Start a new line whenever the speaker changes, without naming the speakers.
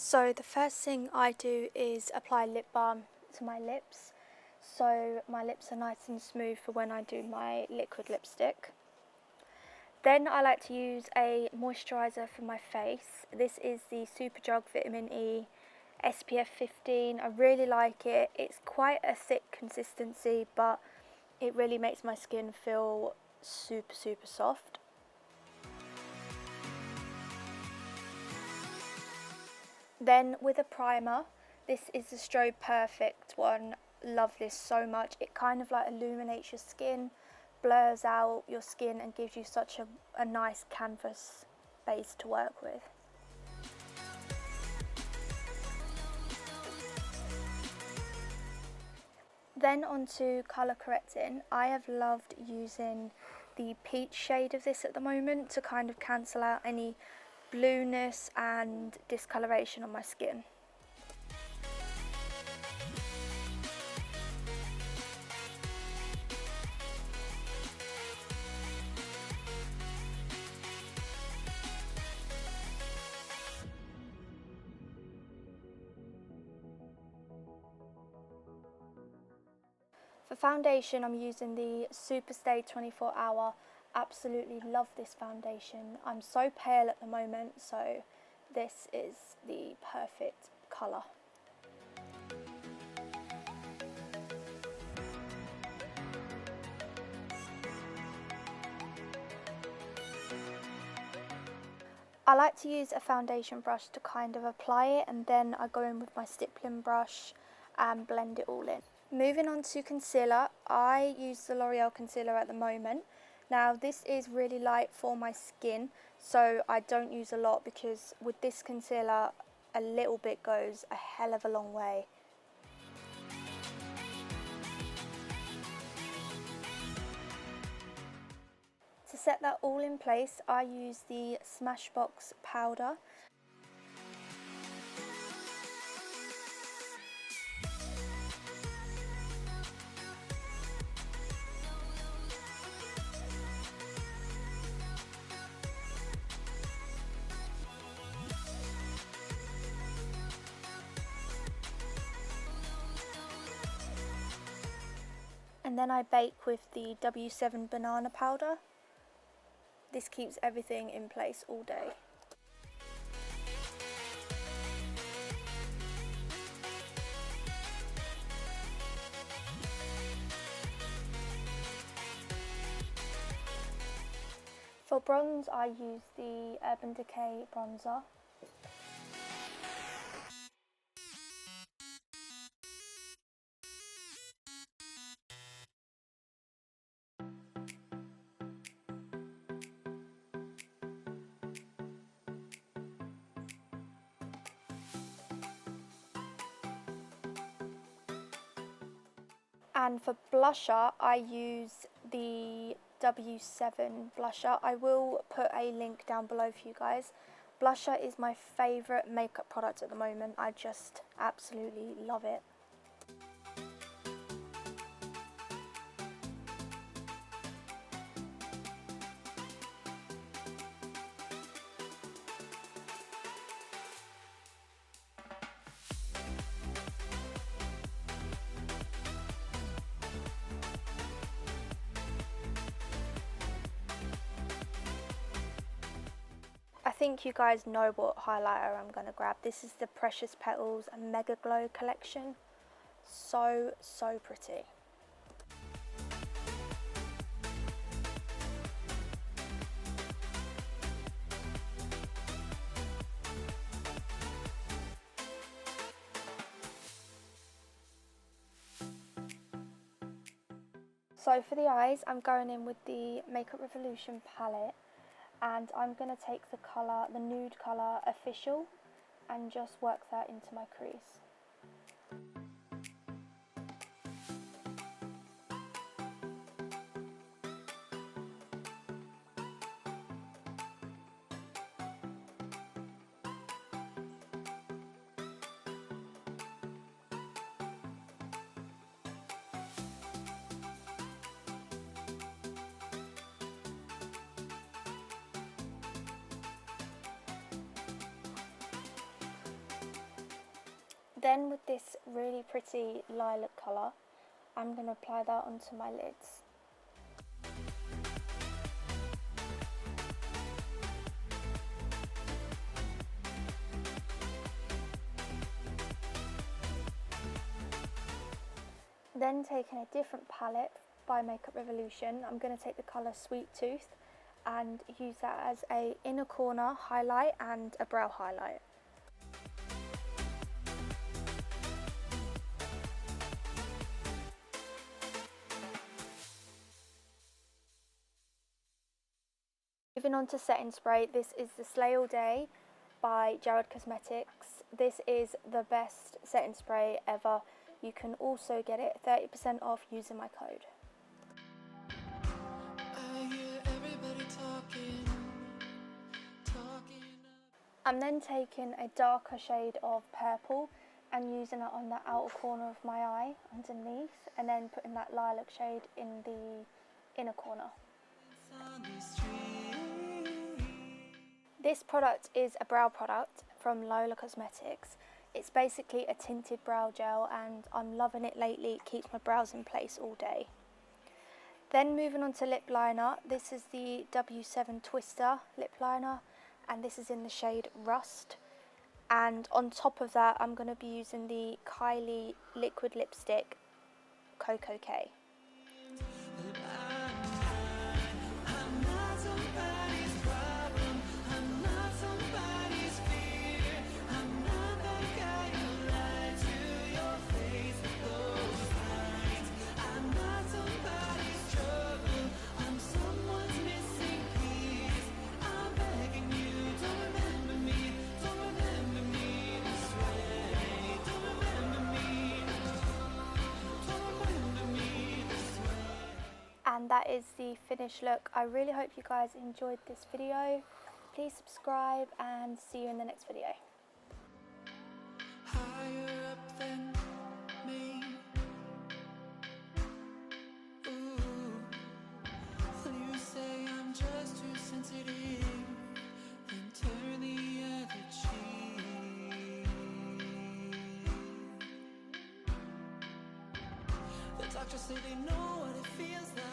So the first thing I do is apply lip balm to my lips, so my lips are nice and smooth for when I do my liquid lipstick. Then I like to use a moisturiser for my face. This is the Superdrug Vitamin E SPF 15. I really like it. It's quite a thick consistency, but it really makes my skin feel super soft. Then with a primer, this is the Strobe Perfect one. Love this so much. It kind of like illuminates your skin, blurs out your skin and gives you such a nice canvas base to work with. Then onto colour correcting. I have loved using the peach shade of this at the moment to kind of cancel out any blueness and discoloration on my skin. For foundation, I'm using the Superstay 24 Hour. Absolutely love this foundation. I'm so pale at the moment, so this is the perfect colour. I like to use a foundation brush to kind of apply it, and then I go in with my stippling brush and blend it all in. Moving on to concealer, I use the L'Oreal concealer at the moment. Now this is really light for my skin, so I don't use a lot because with this concealer a little bit goes a hell of a long way. To set that all in place, I use the Smashbox powder. And then I bake with the W7 banana powder. This keeps everything in place all day. For bronze, I use the Urban Decay bronzer. And for blusher, I use the W7 blusher. I will put a link down below for you guys. Blusher is my favourite makeup product at the moment. I just absolutely love it. I think you guys know what highlighter I'm going to grab. This is the Precious Petals Mega Glow collection. So pretty. So for the eyes, I'm going in with the Makeup Revolution palette, and I'm going to take the colour, the nude colour Official, and just work that into my crease. Then with this really pretty lilac colour, I'm going to apply that onto my lids. Then taking a different palette by Makeup Revolution, I'm going to take the colour Sweet Tooth and use that as a inner corner highlight and a brow highlight. Moving on to setting spray, this is the Slay All Day by Jared Cosmetics. This is the best setting spray ever. You can also get it 30% off using my code. I'm then taking a darker shade of purple and using it on the outer corner of my eye underneath, and then putting that lilac shade in the inner corner. This product is a brow product from Lola Cosmetics. It's basically a tinted brow gel and I'm loving it lately. It keeps my brows in place all day. Then moving on to lip liner, this is the W7 Twister lip liner and this is in the shade Rust. And on top of that, I'm going to be using the Kylie liquid lipstick Cocoa K. And that is the finished look. I really hope you guys enjoyed this video. Please subscribe and see you in the next video.
Higher up than me. Ooh. You say I'm just too sensitive, then turn the other cheek. The doctors say they know what it feels like.